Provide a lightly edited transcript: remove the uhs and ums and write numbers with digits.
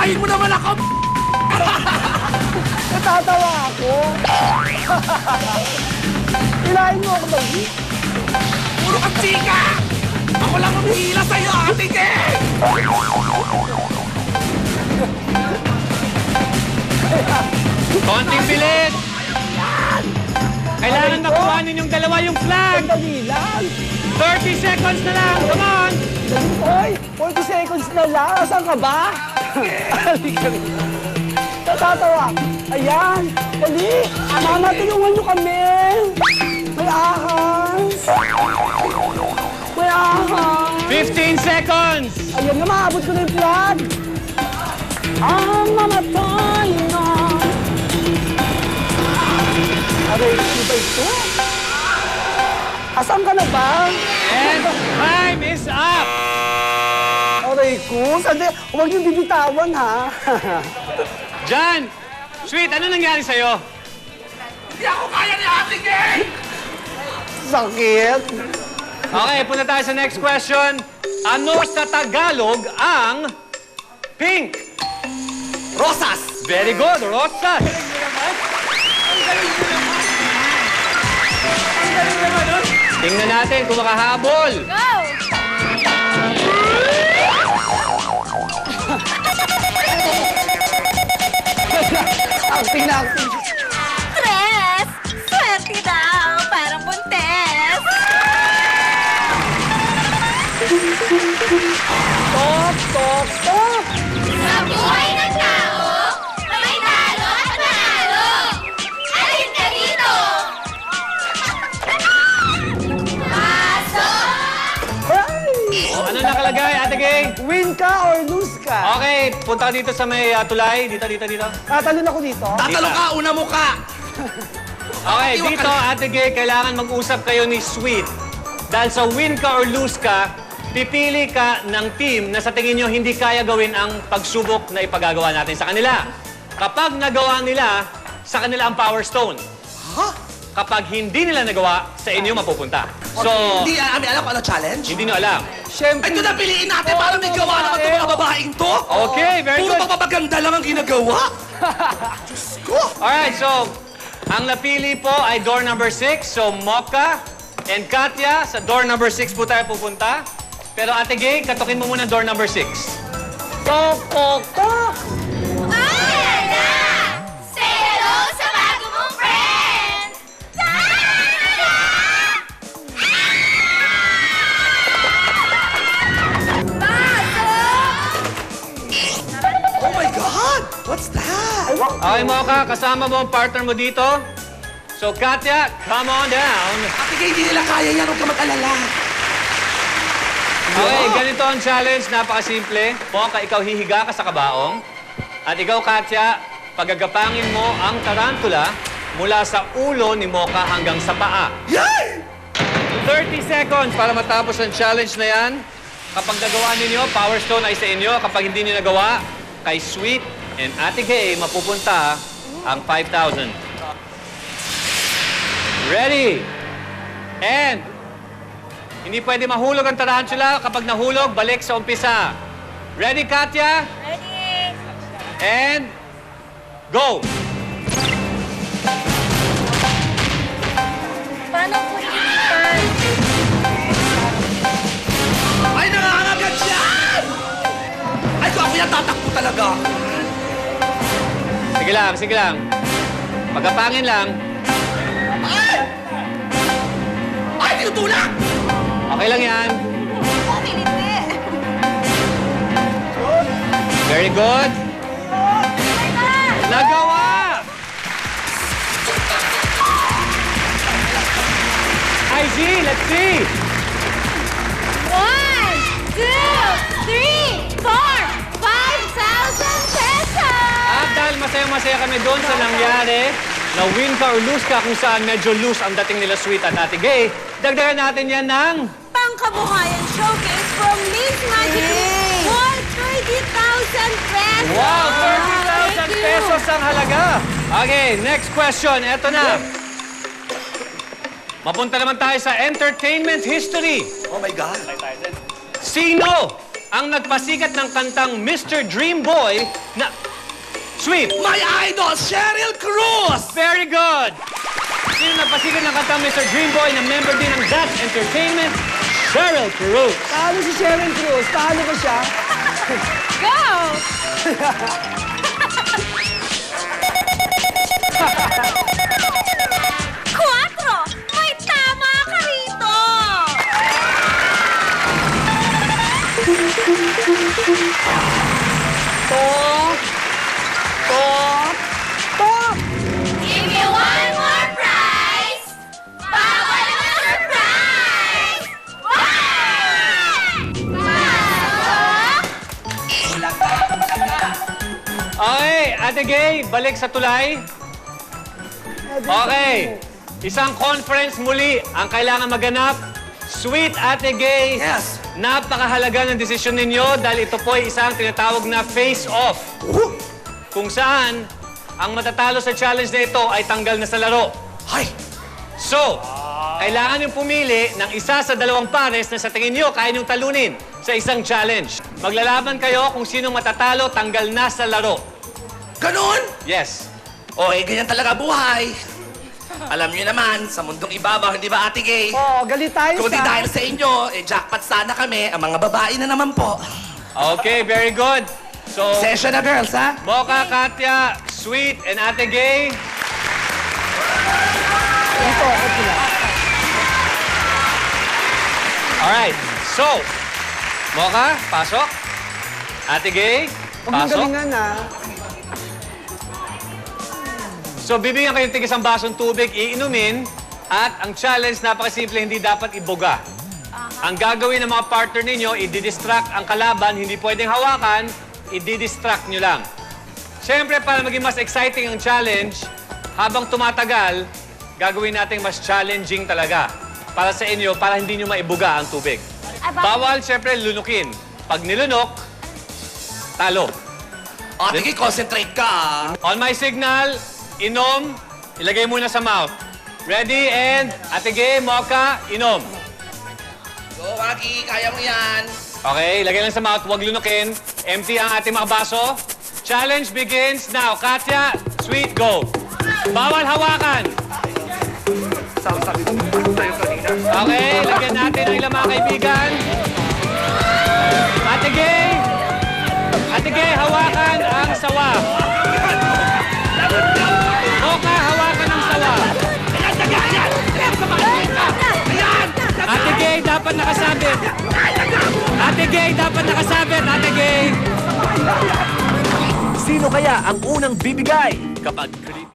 Hilahin mo naman ako! Natatawa ako. Hilahin mo ako, baby. Puro kang chika! Ako lang ang hila sa'yo, Ate Gay! Konting bilis! Kailangan makuha ninyong dalawa yung flag! Dali lang. 30 seconds na lang! Come on! Hoy, 40 seconds na lang. Saan ka ba? Halika rin. Natatawa. Ayan. Dali. Mama, tulungan niyo kami. May ahas. May ahas. 15 seconds! Ayan nga, maabot ko na yung flag. Ang mamatay na. Aray, ano ba ito? Asan ka na ba? And time is up! Aray ko, sandi, huwag niyong bibitawan, ha? John! Sweet, ano nangyari sa'yo? Hindi ako kaya ni Ate Gay! Sakit. Okay, punta tayo sa next question. Ano sa Tagalog ang pink? Rosas! Very good, Rosas! Tingnan natin kung makahabol. Go! Acting na acting. Tres! Swerte daw! Parang buntes! Tok, tok, tok. Sa buhay ng tao, may talo at panalo! Alin ka dito? Pasok! Ay! Ano nakalagay, Ate Gay? Win ka or lose ka? Okay, punta ka dito sa may tulay. Dito. Tatalon ako dito. Tatalo ka, una mo ka! Okay, dito, Ate Gay, kailangan mag-usap kayo ni Sweet. Dahil sa win ka or lose ka, pipili ka ng team na sa tingin nyo hindi kaya gawin ang pagsubok na ipagagawa natin sa kanila. Kapag nagawa nila, sa kanila ang Power Stone. Ha? Kapag hindi nila nagawa, sa inyo mapupunta. So, Hindi namin alam kung ano challenge? hindi nyo alam. Siyempre. Ito na piliin natin para may gawa naman itong mga babaeng to! Okay, very Puro good. papapaganda lang ang ginagawa! Diyos ko! Alright, so, ang napili po ay door number 6. So, Mocha and Katya, sa door number 6 po tayo pupunta. Pero Ate Gay, katukin mo muna door number 6. Tok, tok, tok. Ayan na! Say hello sa bago mong friend! Oh my God! What's that? Okay, Mocha, kasama mo ang partner mo dito. So, Katya, come on down. Ate Gay, hindi nila kaya yan. Huwag ka mag-alala. Okay, ganito ang challenge. Napakasimple. Mocha, ikaw hihiga ka sa kabaong. At ikaw, Katya, pagagapangin mo ang tarantula mula sa ulo ni Mocha hanggang sa paa. Yay! 30 seconds para matapos ang challenge na yan. Kapag nagawa ninyo, Power Stone ay sa inyo. Kapag hindi niyo nagawa, kay Sweet and Ate Gay, mapupunta ang 5,000. Ready? And, hindi pwede mahulog ang tarantula. Kapag nahulog, balik sa umpisa. Ready, Katya? Ready? And, go! Paano ko inipan? Ay, nangangagat yan! Ay, kung ako yan, tatakbo talaga. Sige lang. Pagkapangin lang. Ay! Ay, tinutulak! Okay lang yan. Piniti. Very good. Nagawa! IG, let's see. 1, 2, 3, 4, 5,000 pesos! At dahil masayang-masaya kami doon sa nangyari, na win ka or lose ka kung saan medyo loose ang dating nila Sweet at Ate Gay, dagdagan natin yan ng... Pangkabuhayan showcase from Miss Magic for 30,000 pesos! Wow, 30,000 pesos ang halaga. Okay, next question. Eto na. Mapunta naman tayo sa entertainment history. Oh my God. Sino ang nagpasikat ng kantang Mr. Dream Boy na... Sweet! My idol, Cheryl Cruz! Very good! Sino nagpasikat ng kantang Mr. Dream Boy na member din ng That's Entertainment? Cheryl Cruz! Paano si Sharon Cruz? Paano ba siya? Go! Quatro! May tama ka rito! Top! Top! Top! Give me one more prize! Bawal ang surprise! Okay, Ate Gay, balik sa tulay. Okay, isang conference muli ang kailangan maganap. Sweet Ate Gay, Yes. napakahalaga ng desisyon ninyo dahil ito po ay isang tinatawag na face-off. Kung saan, ang matatalo sa challenge na ito ay tanggal na sa laro. Hay! So, kailangan yung pumili ng isa sa dalawang pares na sa tingin nyo kaya nyong talunin sa isang challenge. Maglalaban kayo kung sinong matatalo, tanggal na sa laro. Ganun? Yes. O, ganyan talaga buhay. Alam niyo naman, sa mundong ibabaw, hindi ba, Ate Gay? Oh, galit tayo Kung di sa... dahil sa inyo, jackpot sana kami. Ang mga babae na naman po. Okay, very good. So, Session na, girls, ha? Mocha, Katya, Sweet, and Ate Gay, Ito, ako sila. alright. So, Mocha, pasok. Ate Gay, Huwag mong pasok. galingan, ha? So, bibigyan kayo ng isang basong tubig, iinumin, at ang challenge, napakasimple, hindi dapat iboga. Ang gagawin ng mga partner ninyo, i-distract ang kalaban, hindi pwedeng hawakan, i-distract nyo lang. Siyempre, para maging mas exciting ang challenge, habang tumatagal, gagawin natin mas challenging talaga. Para sa inyo, para hindi nyo maibuga ang tubig. Bawal, siyempre, lunukin. Pag nilunok, talo. Ate Gay, concentrate ka, On my signal, inom, ilagay muna sa mouth. Ready, and Ate Gay, Mocha, inom. Go, Waki, kaya mo yan. Okay, ilagay lang sa mouth, huwag lunukin. Empty ang ating mga baso. Challenge begins now. Katya, Sweet, go. Bawal hawakan. Okay, lagyan natin ang ilang mga kaibigan. Ate Gay, hawakan ang sawa. Mocha, hawakan ang sawa. Ate Gay, dapat nakasabit. Ate Gay, dapat nakasabit. Ate Gay. Sino kaya ang unang bibigay? Kapag